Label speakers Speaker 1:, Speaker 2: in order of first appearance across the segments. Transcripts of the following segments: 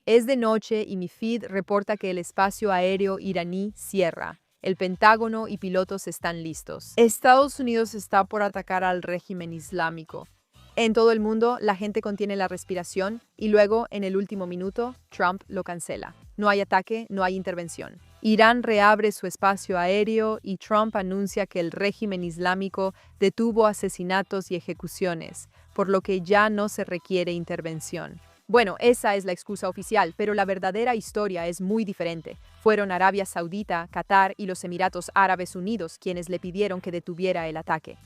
Speaker 1: Es de noche y mi feed reporta que el espacio aéreo iraní cierra. El Pentágono y pilotos están listos. Estados Unidos está por atacar al régimen islámico. En todo el mundo, la gente contiene la respiración y luego, en el último minuto, Trump lo cancela. No hay ataque, no hay intervención. Irán reabre su espacio aéreo y Trump anuncia que el régimen islámico detuvo asesinatos y ejecuciones, por lo que ya no se requiere intervención. Bueno, esa es la excusa oficial, pero la verdadera historia es muy diferente. Fueron Arabia Saudita, Qatar y los Emiratos Árabes Unidos quienes le pidieron que detuviera el ataque.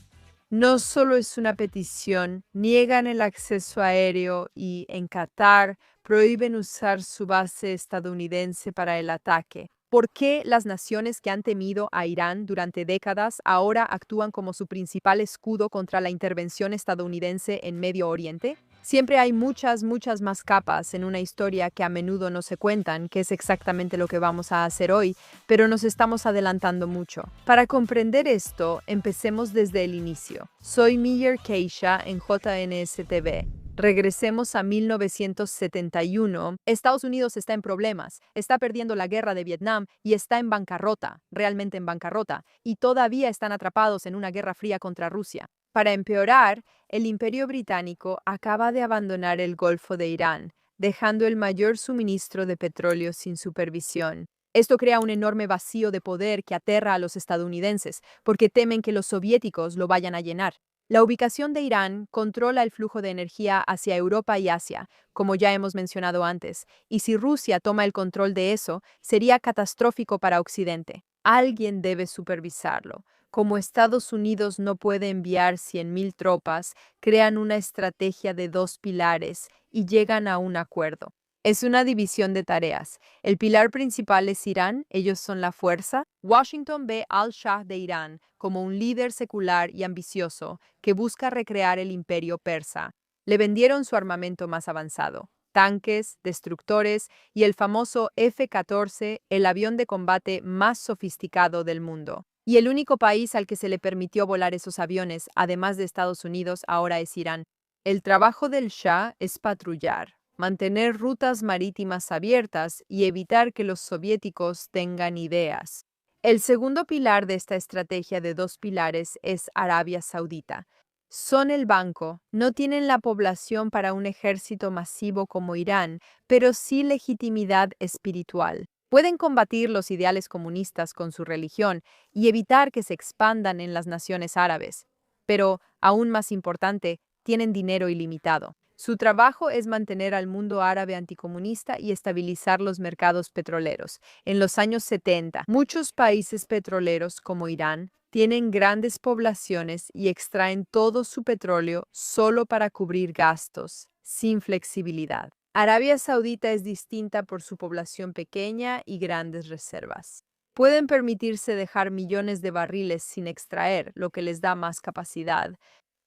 Speaker 1: No solo es una petición, niegan el acceso aéreo y, en Qatar, prohíben usar su base estadounidense para el ataque. ¿Por qué las naciones que han temido a Irán durante décadas ahora actúan como su principal escudo contra la intervención estadounidense en Medio Oriente? Siempre hay muchas más capas en una historia que a menudo no se cuentan, que es exactamente lo que vamos a hacer hoy, pero nos estamos adelantando mucho. Para comprender esto, empecemos desde el inicio. Soy Meir Keisha en JNSTV. Regresemos a 1971. Estados Unidos está en problemas, está perdiendo la guerra de Vietnam y está en bancarrota, realmente en bancarrota, y todavía están atrapados en una guerra fría contra Rusia. Para empeorar, el Imperio Británico acaba de abandonar el Golfo de Irán, dejando el mayor suministro de petróleo sin supervisión. Esto crea un enorme vacío de poder que aterra a los estadounidenses, porque temen que los soviéticos lo vayan a llenar. La ubicación de Irán controla el flujo de energía hacia Europa y Asia, como ya hemos mencionado antes, y si Rusia toma el control de eso, sería catastrófico para Occidente. Alguien debe supervisarlo. Como Estados Unidos no puede enviar 100.000 tropas, crean una estrategia de dos pilares y llegan a un acuerdo. Es una división de tareas. El pilar principal es Irán, ellos son la fuerza. Washington ve al Shah de Irán como un líder secular y ambicioso que busca recrear el imperio persa. Le vendieron su armamento más avanzado, tanques, destructores y el famoso F-14, el avión de combate más sofisticado del mundo. Y el único país al que se le permitió volar esos aviones, además de Estados Unidos, ahora es Irán. El trabajo del Shah es patrullar, mantener rutas marítimas abiertas y evitar que los soviéticos tengan ideas. El segundo pilar de esta estrategia de dos pilares es Arabia Saudita. Son el banco, no tienen la población para un ejército masivo como Irán, pero sí legitimidad espiritual. Pueden combatir los ideales comunistas con su religión y evitar que se expandan en las naciones árabes. Pero, aún más importante, tienen dinero ilimitado. Su trabajo es mantener al mundo árabe anticomunista y estabilizar los mercados petroleros. En los años 70, muchos países petroleros como Irán tienen grandes poblaciones y extraen todo su petróleo solo para cubrir gastos, sin flexibilidad. Arabia Saudita es distinta por su población pequeña y grandes reservas. Pueden permitirse dejar millones de barriles sin extraer, lo que les da más capacidad.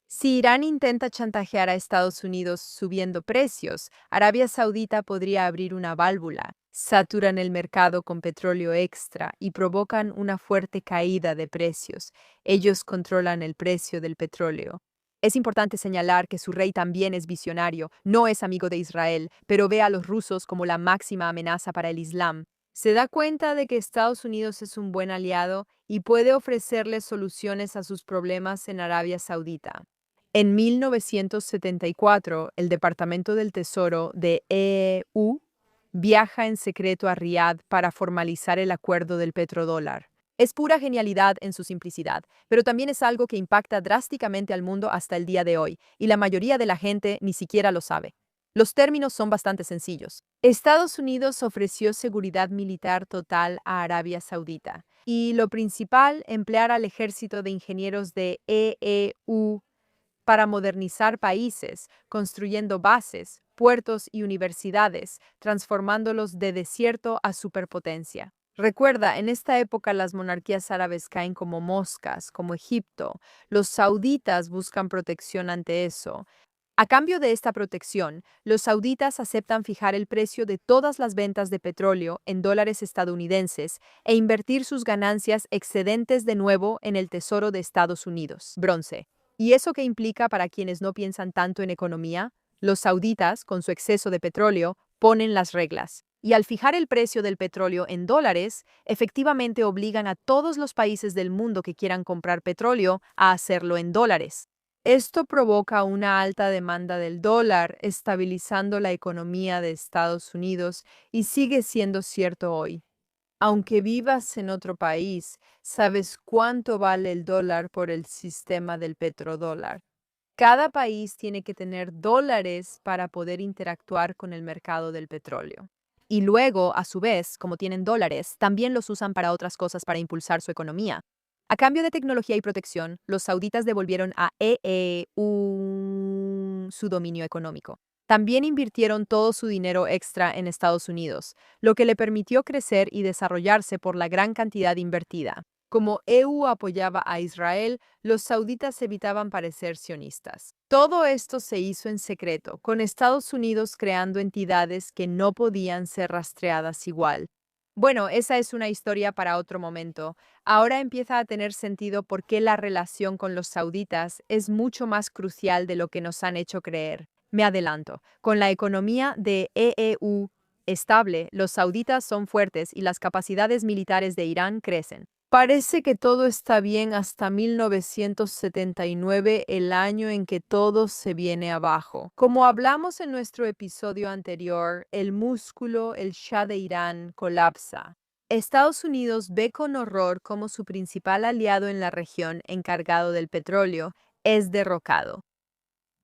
Speaker 1: Si Irán intenta chantajear a Estados Unidos subiendo precios, Arabia Saudita podría abrir una válvula, saturan el mercado con petróleo extra y provocan una fuerte caída de precios. Ellos controlan el precio del petróleo. Es importante señalar que su rey también es visionario, no es amigo de Israel, pero ve a los rusos como la máxima amenaza para el Islam. Se da cuenta de que Estados Unidos es un buen aliado y puede ofrecerles soluciones a sus problemas en Arabia Saudita. En 1974, el Departamento del Tesoro de EU viaja en secreto a Riad para formalizar el acuerdo del petrodólar. Es pura genialidad en su simplicidad, pero también es algo que impacta drásticamente al mundo hasta el día de hoy, y la mayoría de la gente ni siquiera lo sabe. Los términos son bastante sencillos. Estados Unidos ofreció seguridad militar total a Arabia Saudita, y lo principal, emplear al ejército de ingenieros de EU para modernizar países, construyendo bases, puertos y universidades, transformándolos de desierto a superpotencia. Recuerda, en esta época las monarquías árabes caen como moscas, como Egipto. Los sauditas buscan protección ante eso. A cambio de esta protección, los sauditas aceptan fijar el precio de todas las ventas de petróleo en dólares estadounidenses e invertir sus ganancias excedentes de nuevo en el Tesoro de Estados Unidos, bronce. ¿Y eso qué implica para quienes no piensan tanto en economía? Los sauditas, con su exceso de petróleo, ponen las reglas. Y al fijar el precio del petróleo en dólares, efectivamente obligan a todos los países del mundo que quieran comprar petróleo a hacerlo en dólares. Esto provoca una alta demanda del dólar, estabilizando la economía de Estados Unidos y sigue siendo cierto hoy. Aunque vivas en otro país, ¿sabes cuánto vale el dólar por el sistema del petrodólar? Cada país tiene que tener dólares para poder interactuar con el mercado del petróleo. Y luego, a su vez, como tienen dólares, también los usan para otras cosas para impulsar su economía. A cambio de tecnología y protección, los sauditas devolvieron a su dominio económico. También invirtieron todo su dinero extra en Estados Unidos, lo que le permitió crecer y desarrollarse por la gran cantidad invertida. Como EU apoyaba a Israel, los sauditas evitaban parecer sionistas. Todo esto se hizo en secreto, con Estados Unidos creando entidades que no podían ser rastreadas igual. Bueno, esa es una historia para otro momento. Ahora empieza a tener sentido por qué la relación con los sauditas es mucho más crucial de lo que nos han hecho creer. Me adelanto. Con la economía de EU estable, los sauditas son fuertes y las capacidades militares de Irán crecen. Parece que todo está bien hasta 1979, el año en que todo se viene abajo. Como hablamos en nuestro episodio anterior, el músculo, el Shah de Irán, colapsa. Estados Unidos ve con horror cómo su principal aliado en la región, encargado del petróleo, es derrocado.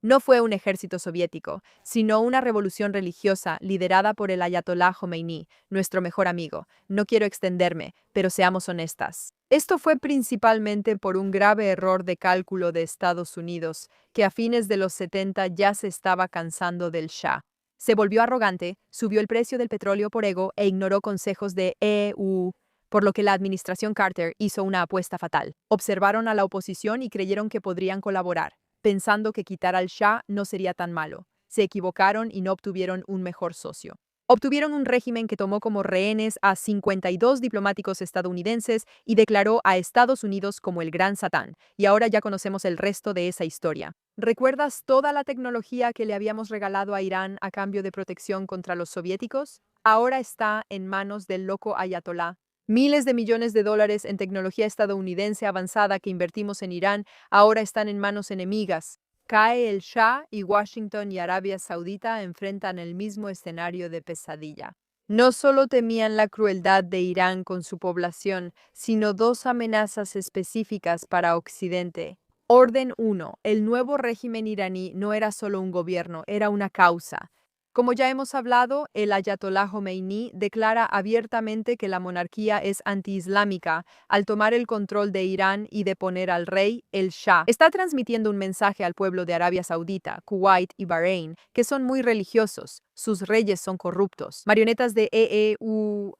Speaker 1: No fue un ejército soviético, sino una revolución religiosa liderada por el Ayatolá Jomeini, nuestro mejor amigo. No quiero extenderme, pero seamos honestas. Esto fue principalmente por un grave error de cálculo de Estados Unidos, que a fines de los 70 ya se estaba cansando del Shah. Se volvió arrogante, subió el precio del petróleo por ego e ignoró consejos de EU, por lo que la administración Carter hizo una apuesta fatal. Observaron a la oposición y creyeron que podrían colaborar, pensando que quitar al Shah no sería tan malo. Se equivocaron y no obtuvieron un mejor socio. Obtuvieron un régimen que tomó como rehenes a 52 diplomáticos estadounidenses y declaró a Estados Unidos como el gran Satán. Y ahora ya conocemos el resto de esa historia. ¿Recuerdas toda la tecnología que le habíamos regalado a Irán a cambio de protección contra los soviéticos? Ahora está en manos del loco Ayatolá. Miles de millones de dólares en tecnología estadounidense avanzada que invertimos en Irán ahora están en manos enemigas. Cae el Shah y Washington y Arabia Saudita enfrentan el mismo escenario de pesadilla. No solo temían la crueldad de Irán con su población, sino dos amenazas específicas para Occidente. Orden 1. El nuevo régimen iraní no era solo un gobierno, era una causa. Como ya hemos hablado, el Ayatolá Jomeini declara abiertamente que la monarquía es antiislámica al tomar el control de Irán y deponer al rey, el Shah. Está transmitiendo un mensaje al pueblo de Arabia Saudita, Kuwait y Bahrein, que son muy religiosos. Sus reyes son corruptos. Marionetas de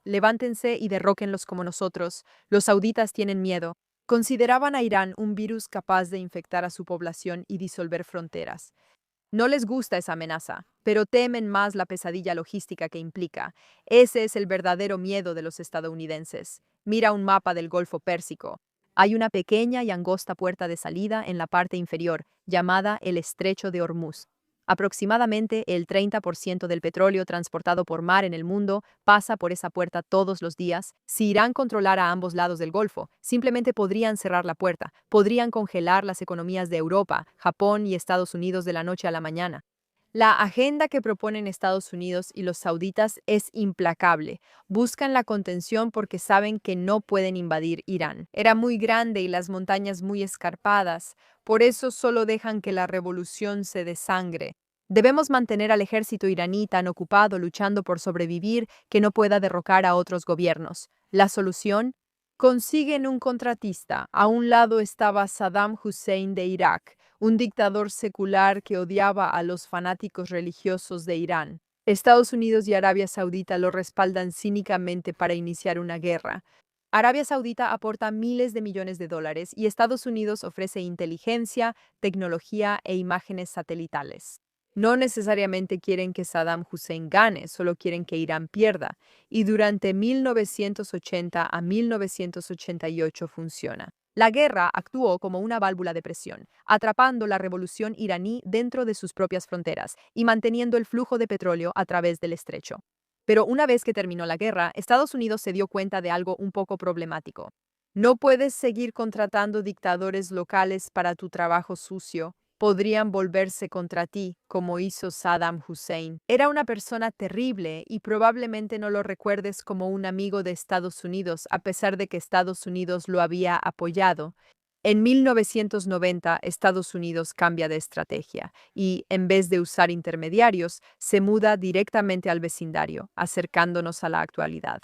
Speaker 1: levántense y derróquenlos como nosotros. Los sauditas tienen miedo. Consideraban a Irán un virus capaz de infectar a su población y disolver fronteras. No les gusta esa amenaza, pero temen más la pesadilla logística que implica. Ese es el verdadero miedo de los estadounidenses. Mira un mapa del Golfo Pérsico. Hay una pequeña y angosta puerta de salida en la parte inferior, llamada el Estrecho de Hormuz. Aproximadamente el 30% del petróleo transportado por mar en el mundo pasa por esa puerta todos los días. Si Irán controlara ambos lados del Golfo, simplemente podrían cerrar la puerta, podrían congelar las economías de Europa, Japón y Estados Unidos de la noche a la mañana. La agenda que proponen Estados Unidos y los sauditas es implacable. Buscan la contención porque saben que no pueden invadir Irán. Era muy grande y las montañas muy escarpadas. Por eso solo dejan que la revolución se desangre. Debemos mantener al ejército iraní tan ocupado luchando por sobrevivir que no pueda derrocar a otros gobiernos. La solución: consiguen un contratista. A un lado estaba Saddam Hussein de Irak, un dictador secular que odiaba a los fanáticos religiosos de Irán. Estados Unidos y Arabia Saudita lo respaldan cínicamente para iniciar una guerra. Arabia Saudita aporta miles de millones de dólares y Estados Unidos ofrece inteligencia, tecnología e imágenes satelitales. No necesariamente quieren que Saddam Hussein gane, solo quieren que Irán pierda. Y durante 1980 a 1988 funciona. La guerra actuó como una válvula de presión, atrapando la revolución iraní dentro de sus propias fronteras y manteniendo el flujo de petróleo a través del estrecho. Pero una vez que terminó la guerra, Estados Unidos se dio cuenta de algo un poco problemático. No puedes seguir contratando dictadores locales para tu trabajo sucio. Podrían volverse contra ti, como hizo Saddam Hussein. Era una persona terrible y probablemente no lo recuerdes como un amigo de Estados Unidos, a pesar de que Estados Unidos lo había apoyado. En 1990, Estados Unidos cambia de estrategia y, en vez de usar intermediarios, se muda directamente al vecindario, acercándonos a la actualidad.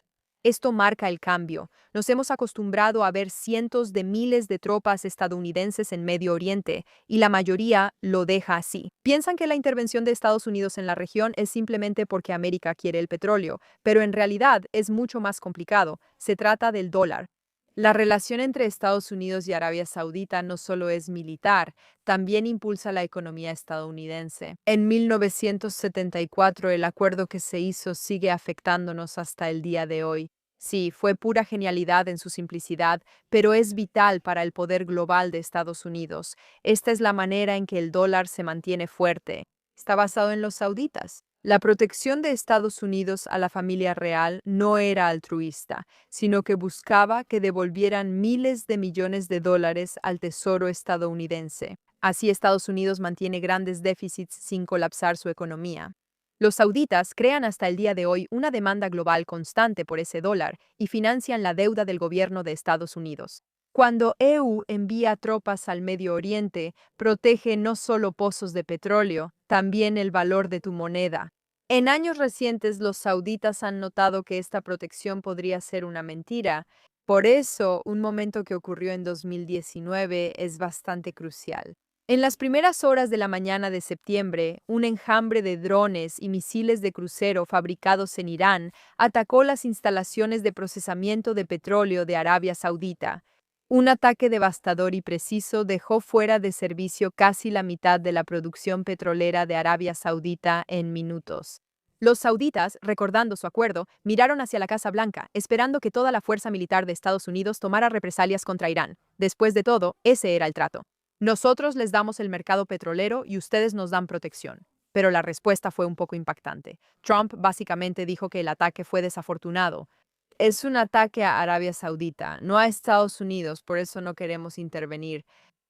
Speaker 1: Esto marca el cambio. Nos hemos acostumbrado a ver cientos de miles de tropas estadounidenses en Medio Oriente, y la mayoría lo deja así. Piensan que la intervención de Estados Unidos en la región es simplemente porque América quiere el petróleo, pero en realidad es mucho más complicado. Se trata del dólar. La relación entre Estados Unidos y Arabia Saudita no solo es militar, también impulsa la economía estadounidense. En 1974, el acuerdo que se hizo sigue afectándonos hasta el día de hoy. Sí, fue pura genialidad en su simplicidad, pero es vital para el poder global de Estados Unidos. Esta es la manera en que el dólar se mantiene fuerte. Está basado en los sauditas. La protección de Estados Unidos a la familia real no era altruista, sino que buscaba que devolvieran miles de millones de dólares al Tesoro estadounidense. Así Estados Unidos mantiene grandes déficits sin colapsar su economía. Los sauditas crean hasta el día de hoy una demanda global constante por ese dólar y financian la deuda del gobierno de Estados Unidos. Cuando EU envía tropas al Medio Oriente, protege no solo pozos de petróleo, también el valor de tu moneda. En años recientes, los sauditas han notado que esta protección podría ser una mentira. Por eso, un momento que ocurrió en 2019 es bastante crucial. En las primeras horas de la mañana de septiembre, un enjambre de drones y misiles de crucero fabricados en Irán atacó las instalaciones de procesamiento de petróleo de Arabia Saudita. Un ataque devastador y preciso dejó fuera de servicio casi la mitad de la producción petrolera de Arabia Saudita en minutos. Los sauditas, recordando su acuerdo, miraron hacia la Casa Blanca, esperando que toda la fuerza militar de Estados Unidos tomara represalias contra Irán. Después de todo, ese era el trato. Nosotros les damos el mercado petrolero y ustedes nos dan protección. Pero la respuesta fue un poco impactante. Trump básicamente dijo que el ataque fue desafortunado. Es un ataque a Arabia Saudita, no a Estados Unidos, por eso no queremos intervenir.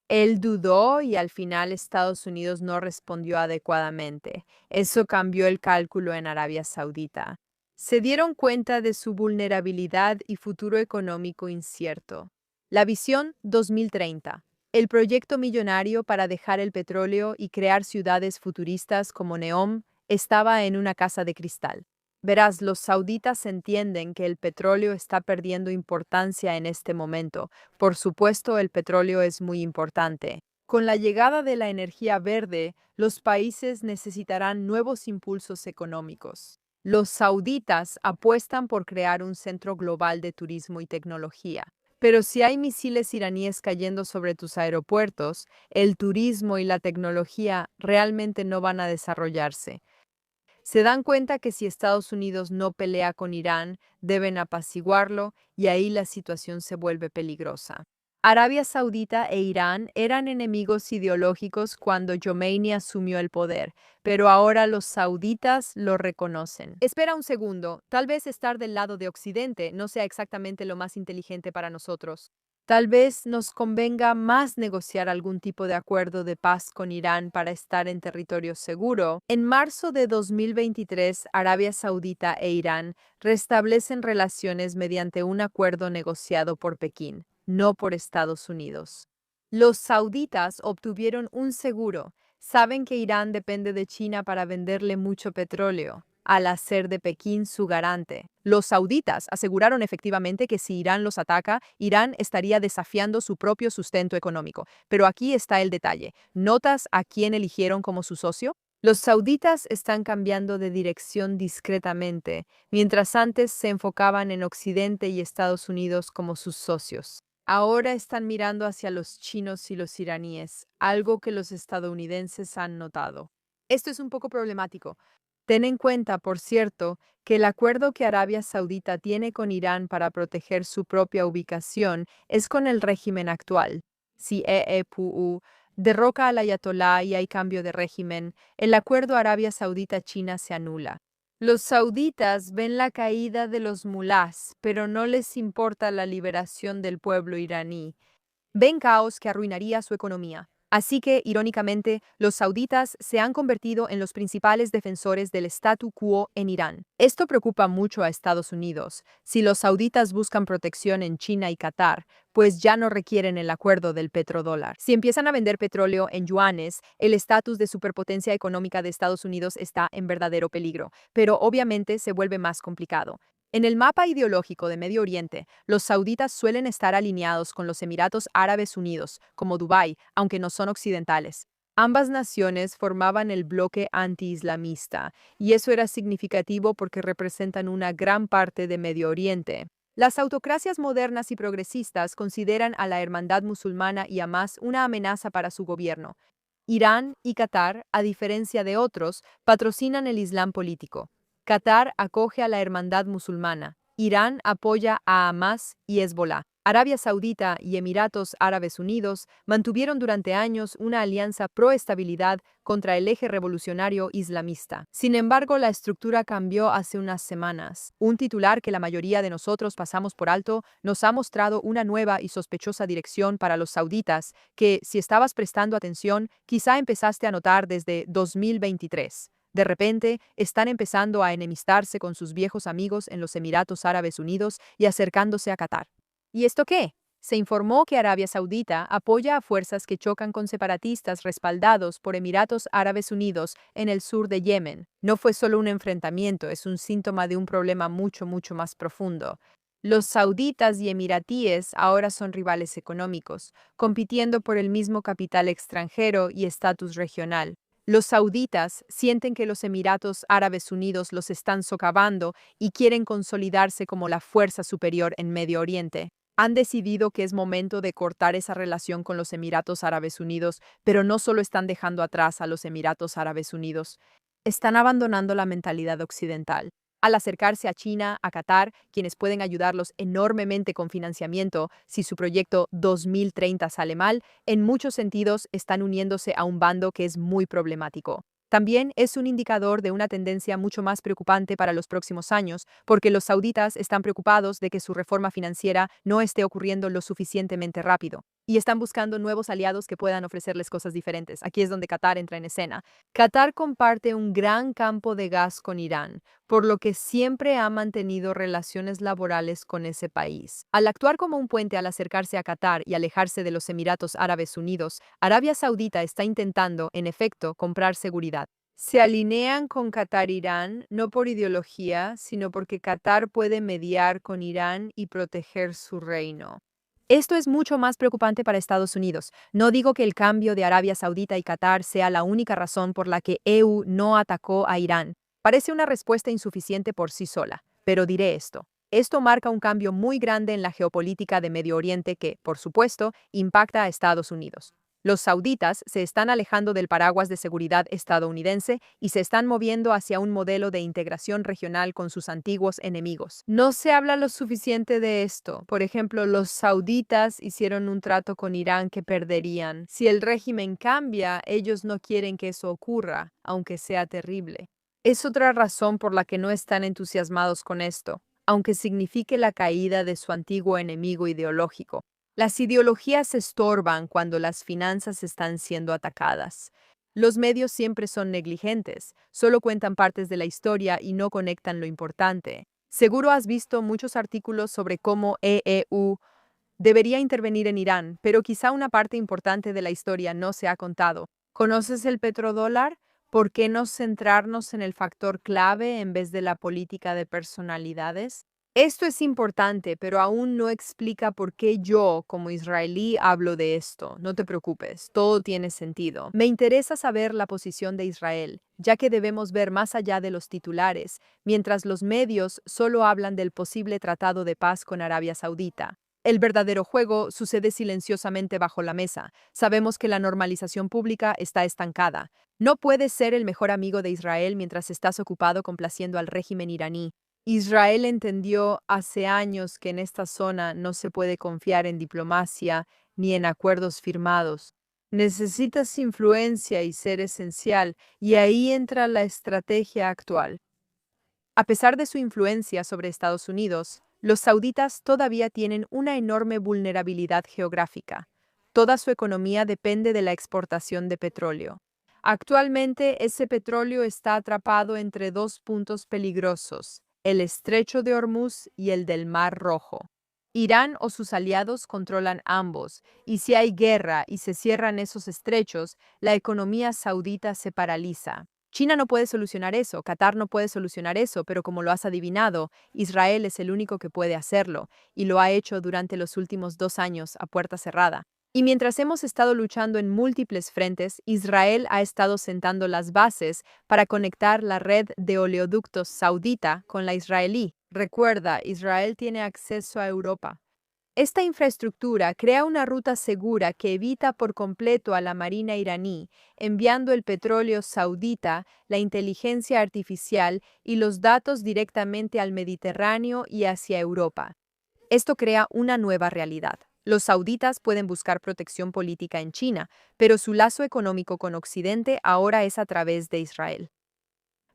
Speaker 1: Él dudó y al final Estados Unidos no respondió adecuadamente. Eso cambió el cálculo en Arabia Saudita. Se dieron cuenta de su vulnerabilidad y futuro económico incierto. La visión 2030. El proyecto millonario para dejar el petróleo y crear ciudades futuristas como Neom estaba en una casa de cristal. Verás, los sauditas entienden que el petróleo está perdiendo importancia en este momento. Por supuesto, el petróleo es muy importante. Con la llegada de la energía verde, los países necesitarán nuevos impulsos económicos. Los sauditas apuestan por crear un centro global de turismo y tecnología. Pero si hay misiles iraníes cayendo sobre tus aeropuertos, el turismo y la tecnología realmente no van a desarrollarse. Se dan cuenta que si Estados Unidos no pelea con Irán, deben apaciguarlo y ahí la situación se vuelve peligrosa. Arabia Saudita e Irán eran enemigos ideológicos cuando Khomeini asumió el poder, pero ahora los sauditas lo reconocen. Espera un segundo, tal vez estar del lado de Occidente no sea exactamente lo más inteligente para nosotros. Tal vez nos convenga más negociar algún tipo de acuerdo de paz con Irán para estar en territorio seguro. En marzo de 2023, Arabia Saudita e Irán restablecen relaciones mediante un acuerdo negociado por Pekín, no por Estados Unidos. Los sauditas obtuvieron un seguro. Saben que Irán depende de China para venderle mucho petróleo, al hacer de Pekín su garante. Los sauditas aseguraron efectivamente que si Irán los ataca, Irán estaría desafiando su propio sustento económico. Pero aquí está el detalle. ¿Notas a quién eligieron como su socio? Los sauditas están cambiando de dirección discretamente, mientras antes se enfocaban en Occidente y Estados Unidos como sus socios. Ahora están mirando hacia los chinos y los iraníes, algo que los estadounidenses han notado. Esto es un poco problemático. Ten en cuenta, por cierto, que el acuerdo que Arabia Saudita tiene con Irán para proteger su propia ubicación es con el régimen actual. Si EEPU derroca al ayatolá y hay cambio de régimen, el acuerdo Arabia Saudita-China se anula. Los sauditas ven la caída de los mulás, pero no les importa la liberación del pueblo iraní. Ven caos que arruinaría su economía. Así que, irónicamente, los sauditas se han convertido en los principales defensores del statu quo en Irán. Esto preocupa mucho a Estados Unidos. Si los sauditas buscan protección en China y Qatar, pues ya no requieren el acuerdo del petrodólar. Si empiezan a vender petróleo en yuanes, el estatus de superpotencia económica de Estados Unidos está en verdadero peligro, pero obviamente se vuelve más complicado. En el mapa ideológico de Medio Oriente, los sauditas suelen estar alineados con los Emiratos Árabes Unidos, como Dubái, aunque no son occidentales. Ambas naciones formaban el bloque anti-islamista, y eso era significativo porque representan una gran parte de Medio Oriente. Las autocracias modernas y progresistas consideran a la hermandad musulmana y Hamas una amenaza para su gobierno. Irán y Qatar, a diferencia de otros, patrocinan el Islam político. Qatar acoge a la hermandad musulmana. Irán apoya a Hamas y Hezbolá. Arabia Saudita y Emiratos Árabes Unidos mantuvieron durante años una alianza pro-estabilidad contra el eje revolucionario islamista. Sin embargo, la estructura cambió hace unas semanas. Un titular que la mayoría de nosotros pasamos por alto nos ha mostrado una nueva y sospechosa dirección para los sauditas que, si estabas prestando atención, quizá empezaste a notar desde 2023. De repente, están empezando a enemistarse con sus viejos amigos en los Emiratos Árabes Unidos y acercándose a Qatar. ¿Y esto qué? Se informó que Arabia Saudita apoya a fuerzas que chocan con separatistas respaldados por Emiratos Árabes Unidos en el sur de Yemen. No fue solo un enfrentamiento, es un síntoma de un problema mucho más profundo. Los sauditas y emiratíes ahora son rivales económicos, compitiendo por el mismo capital extranjero y estatus regional. Los sauditas sienten que los Emiratos Árabes Unidos los están socavando y quieren consolidarse como la fuerza superior en Medio Oriente. Han decidido que es momento de cortar esa relación con los Emiratos Árabes Unidos, pero no solo están dejando atrás a los Emiratos Árabes Unidos, están abandonando la mentalidad occidental. Al acercarse a China, a Qatar, quienes pueden ayudarlos enormemente con financiamiento si su proyecto 2030 sale mal, en muchos sentidos están uniéndose a un bando que es muy problemático. También es un indicador de una tendencia mucho más preocupante para los próximos años, porque los sauditas están preocupados de que su reforma financiera no esté ocurriendo lo suficientemente rápido, y están buscando nuevos aliados que puedan ofrecerles cosas diferentes. Aquí es donde Qatar entra en escena. Qatar comparte un gran campo de gas con Irán, por lo que siempre ha mantenido relaciones laborales con ese país. Al actuar como un puente al acercarse a Qatar y alejarse de los Emiratos Árabes Unidos, Arabia Saudita está intentando, en efecto, comprar seguridad. Se alinean con Qatar-Irán no por ideología, sino porque Qatar puede mediar con Irán y proteger su reino. Esto es mucho más preocupante para Estados Unidos. No digo que el cambio de Arabia Saudita y Qatar sea la única razón por la que EU no atacó a Irán. Parece una respuesta insuficiente por sí sola, pero diré esto. Esto marca un cambio muy grande en la geopolítica de Medio Oriente que, por supuesto, impacta a Estados Unidos. Los sauditas se están alejando del paraguas de seguridad estadounidense y se están moviendo hacia un modelo de integración regional con sus antiguos enemigos. No se habla lo suficiente de esto. Por ejemplo, los sauditas hicieron un trato con Irán que perderían. Si el régimen cambia, ellos no quieren que eso ocurra, aunque sea terrible. Es otra razón por la que no están entusiasmados con esto, aunque signifique la caída de su antiguo enemigo ideológico. Las ideologías estorban cuando las finanzas están siendo atacadas. Los medios siempre son negligentes, solo cuentan partes de la historia y no conectan lo importante. Seguro has visto muchos artículos sobre cómo EU debería intervenir en Irán, pero quizá una parte importante de la historia no se ha contado. ¿Conoces el petrodólar? ¿Por qué no centrarnos en el factor clave en vez de la política de personalidades? Esto es importante, pero aún no explica por qué yo, como israelí, hablo de esto. No te preocupes, todo tiene sentido. Me interesa saber la posición de Israel, ya que debemos ver más allá de los titulares, mientras los medios solo hablan del posible tratado de paz con Arabia Saudita. El verdadero juego sucede silenciosamente bajo la mesa. Sabemos que la normalización pública está estancada. No puedes ser el mejor amigo de Israel mientras estás ocupado complaciendo al régimen iraní. Israel entendió hace años que en esta zona no se puede confiar en diplomacia ni en acuerdos firmados. Necesitas influencia y ser esencial, y ahí entra la estrategia actual. A pesar de su influencia sobre Estados Unidos, los sauditas todavía tienen una enorme vulnerabilidad geográfica. Toda su economía depende de la exportación de petróleo. Actualmente, ese petróleo está atrapado entre dos puntos peligrosos, el Estrecho de Hormuz y el del Mar Rojo. Irán o sus aliados controlan ambos, y si hay guerra y se cierran esos estrechos, la economía saudita se paraliza. China no puede solucionar eso, Qatar no puede solucionar eso, pero como lo has adivinado, Israel es el único que puede hacerlo, y lo ha hecho durante los últimos 2 años a puerta cerrada. Y mientras hemos estado luchando en múltiples frentes, Israel ha estado sentando las bases para conectar la red de oleoductos saudita con la israelí. Recuerda, Israel tiene acceso a Europa. Esta infraestructura crea una ruta segura que evita por completo a la marina iraní, enviando el petróleo saudita, la inteligencia artificial y los datos directamente al Mediterráneo y hacia Europa. Esto crea una nueva realidad. Los sauditas pueden buscar protección política en China, pero su lazo económico con Occidente ahora es a través de Israel.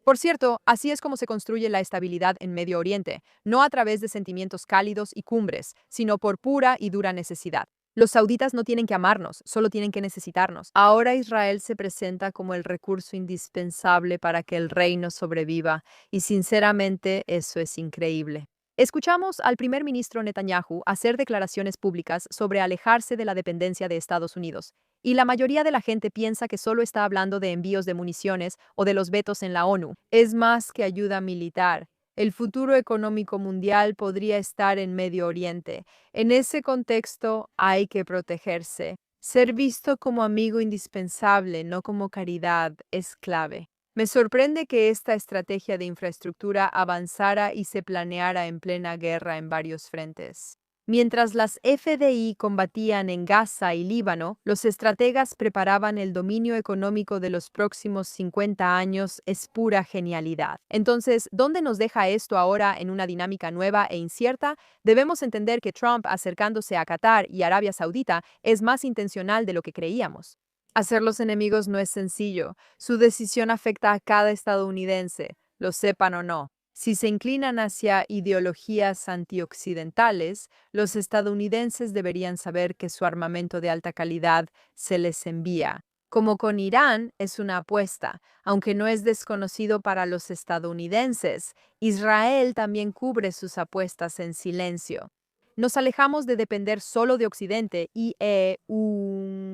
Speaker 1: Por cierto, así es como se construye la estabilidad en Medio Oriente, no a través de sentimientos cálidos y cumbres, sino por pura y dura necesidad. Los sauditas no tienen que amarnos, solo tienen que necesitarnos. Ahora Israel se presenta como el recurso indispensable para que el reino sobreviva, y sinceramente eso es increíble. Escuchamos al primer ministro Netanyahu hacer declaraciones públicas sobre alejarse de la dependencia de Estados Unidos, y la mayoría de la gente piensa que solo está hablando de envíos de municiones o de los vetos en la ONU. Es más que ayuda militar. El futuro económico mundial podría estar en Medio Oriente. En ese contexto hay que protegerse. Ser visto como amigo indispensable, no como caridad, es clave. Me sorprende que esta estrategia de infraestructura avanzara y se planeara en plena guerra en varios frentes. Mientras las FDI combatían en Gaza y Líbano, los estrategas preparaban el dominio económico de los próximos 50 años. Es pura genialidad. Entonces, ¿dónde nos deja esto ahora en una dinámica nueva e incierta? Debemos entender que Trump, acercándose a Qatar y Arabia Saudita, es más intencional de lo que creíamos. Hacerlos enemigos no es sencillo. Su decisión afecta a cada estadounidense, lo sepan o no. Si se inclinan hacia ideologías antioccidentales, los estadounidenses deberían saber que su armamento de alta calidad se les envía. Como con Irán, es una apuesta, aunque no es desconocido para los estadounidenses. Israel también cubre sus apuestas en silencio. Nos alejamos de depender solo de Occidente y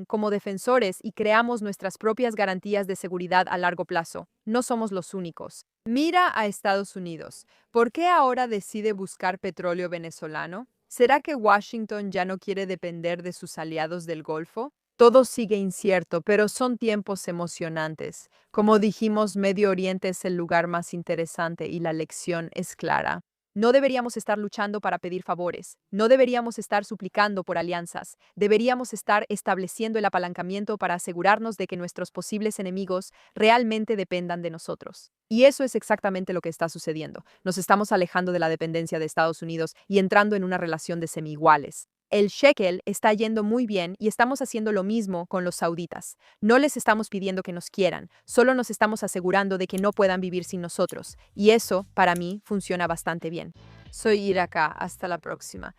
Speaker 1: como defensores y creamos nuestras propias garantías de seguridad a largo plazo. No somos los únicos. Mira a Estados Unidos. ¿Por qué ahora decide buscar petróleo venezolano? ¿Será que Washington ya no quiere depender de sus aliados del Golfo? Todo sigue incierto, pero son tiempos emocionantes. Como dijimos, Medio Oriente es el lugar más interesante y la lección es clara. No deberíamos estar luchando para pedir favores, no deberíamos estar suplicando por alianzas, deberíamos estar estableciendo el apalancamiento para asegurarnos de que nuestros posibles enemigos realmente dependan de nosotros. Y eso es exactamente lo que está sucediendo. Nos estamos alejando de la dependencia de Estados Unidos y entrando en una relación de semi-iguales. El shekel está yendo muy bien y estamos haciendo lo mismo con los sauditas. No les estamos pidiendo que nos quieran, solo nos estamos asegurando de que no puedan vivir sin nosotros. Y eso, para mí, funciona bastante bien. Soy Iraka, hasta la próxima.